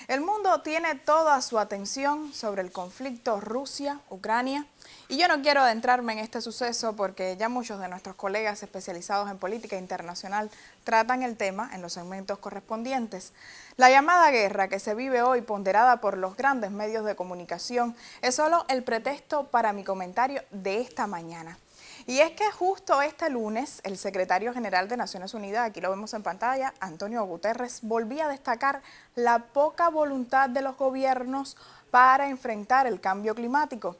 El mundo tiene toda su atención sobre el conflicto Rusia-Ucrania y yo no quiero adentrarme en este suceso porque ya muchos de nuestros colegas especializados en política internacional tratan el tema en los segmentos correspondientes. La llamada guerra que se vive hoy, ponderada por los grandes medios de comunicación, es solo el pretexto para mi comentario de esta mañana. Y es que justo este lunes, el secretario general de Naciones Unidas, aquí lo vemos en pantalla, Antonio Guterres, volvía a destacar la poca voluntad de los gobiernos para enfrentar el cambio climático.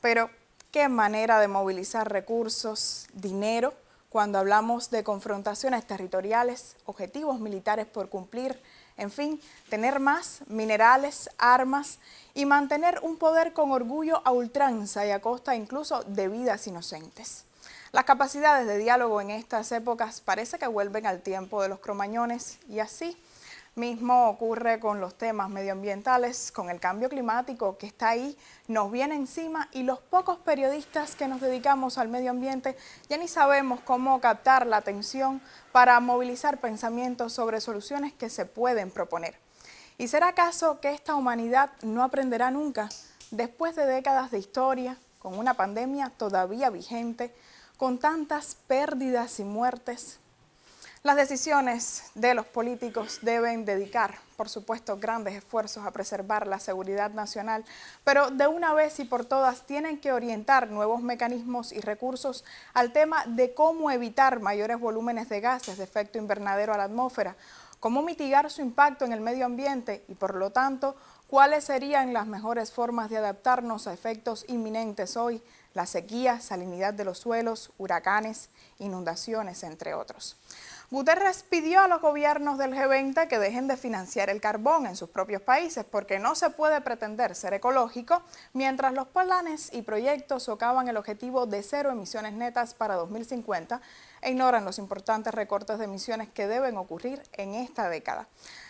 Pero, ¿qué manera de movilizar recursos, dinero, cuando hablamos de confrontaciones territoriales, objetivos militares por cumplir, en fin, tener más minerales, armas y mantener un poder con orgullo a ultranza y a costa incluso de vidas inocentes? Las capacidades de diálogo en estas épocas parece que vuelven al tiempo de los cromañones y así mismo ocurre con los temas medioambientales, con el cambio climático que está ahí, nos viene encima y los pocos periodistas que nos dedicamos al medio ambiente ya ni sabemos cómo captar la atención para movilizar pensamientos sobre soluciones que se pueden proponer. ¿Y será acaso que esta humanidad no aprenderá nunca, después de décadas de historia, con una pandemia todavía vigente, con tantas pérdidas y muertes? Las decisiones de los políticos deben dedicar, por supuesto, grandes esfuerzos a preservar la seguridad nacional, pero de una vez y por todas tienen que orientar nuevos mecanismos y recursos al tema de cómo evitar mayores volúmenes de gases de efecto invernadero a la atmósfera, cómo mitigar su impacto en el medio ambiente y, por lo tanto, cuáles serían las mejores formas de adaptarnos a efectos inminentes hoy, la sequía, salinidad de los suelos, huracanes, inundaciones, entre otros. Guterres pidió a los gobiernos del G20 que dejen de financiar el carbón en sus propios países porque no se puede pretender ser ecológico mientras los planes y proyectos socavan el objetivo de cero emisiones netas para 2050 e ignoran los importantes recortes de emisiones que deben ocurrir en esta década.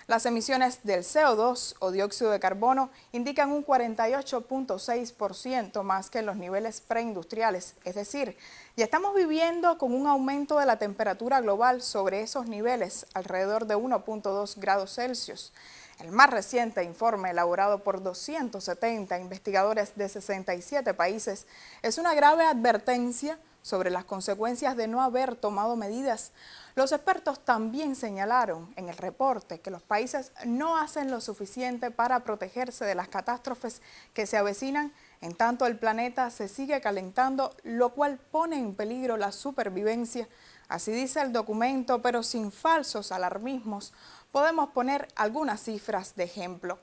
Las emisiones del CO2 o dióxido de carbono indican un 48.6% más que en los niveles preindustriales, es decir, ya estamos viviendo con un aumento de la temperatura global sobre esos niveles, alrededor de 1.2 grados Celsius. El más reciente informe, elaborado por 270 investigadores de 67 países, es una grave advertencia sobre las consecuencias de no haber tomado medidas. Los expertos también señalaron en el reporte que los países no hacen lo suficiente para protegerse de las catástrofes que se avecinan, en tanto el planeta se sigue calentando, lo cual pone en peligro la supervivencia. Así dice el documento, pero sin falsos alarmismos, podemos poner algunas cifras de ejemplo.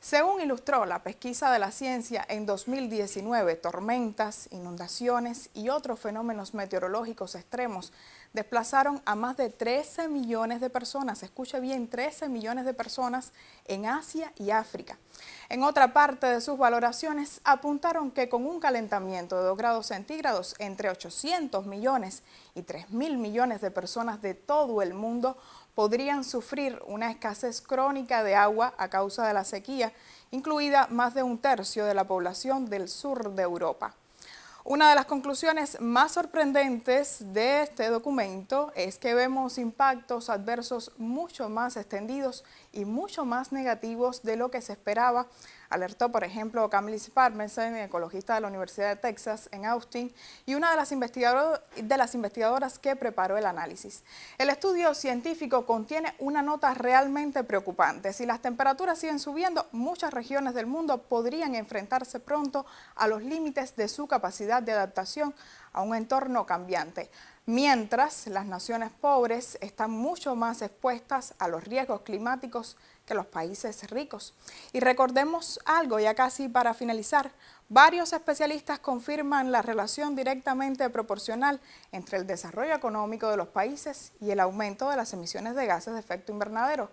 Según ilustró la pesquisa de la ciencia, en 2019, tormentas, inundaciones y otros fenómenos meteorológicos extremos desplazaron a más de 13 millones de personas, escuche bien, 13 millones de personas en Asia y África. En otra parte de sus valoraciones apuntaron que con un calentamiento de 2 grados centígrados entre 800 millones y 3.000 millones de personas de todo el mundo podrían sufrir una escasez crónica de agua a causa de la sequía, incluida más de un tercio de la población del sur de Europa. Una de las conclusiones más sorprendentes de este documento es que vemos impactos adversos mucho más extendidos y mucho más negativos de lo que se esperaba, alertó por ejemplo Camille Parmesan, ecologista de la Universidad de Texas en Austin y una de las investigadoras que preparó el análisis. El estudio científico contiene una nota realmente preocupante. Si las temperaturas siguen subiendo, muchas regiones del mundo podrían enfrentarse pronto a los límites de su capacidad de adaptación a un entorno cambiante, mientras las naciones pobres están mucho más expuestas a los riesgos climáticos que los países ricos. Y recordemos algo, ya casi para finalizar, varios especialistas confirman la relación directamente proporcional entre el desarrollo económico de los países y el aumento de las emisiones de gases de efecto invernadero.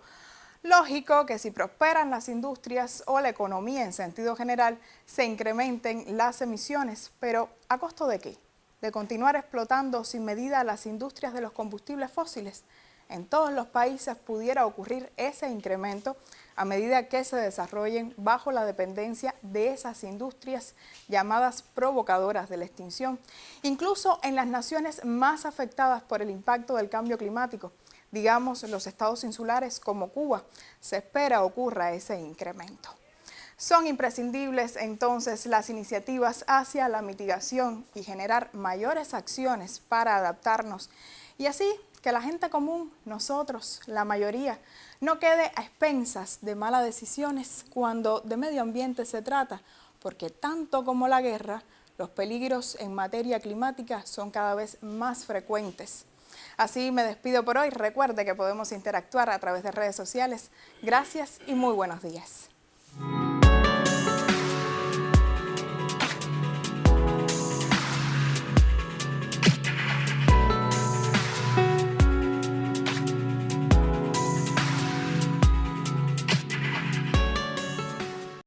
Lógico que si prosperan las industrias o la economía en sentido general, se incrementen las emisiones, pero ¿a costo de qué? ¿De continuar explotando sin medida las industrias de los combustibles fósiles? En todos los países pudiera ocurrir ese incremento a medida que se desarrollen bajo la dependencia de esas industrias llamadas provocadoras de la extinción. Incluso en las naciones más afectadas por el impacto del cambio climático, digamos los estados insulares como Cuba, se espera ocurra ese incremento. Son imprescindibles entonces las iniciativas hacia la mitigación y generar mayores acciones para adaptarnos y así que la gente común, nosotros, la mayoría, no quede a expensas de malas decisiones cuando de medio ambiente se trata, porque tanto como la guerra, los peligros en materia climática son cada vez más frecuentes. Así me despido por hoy. Recuerde que podemos interactuar a través de redes sociales. Gracias y muy buenos días.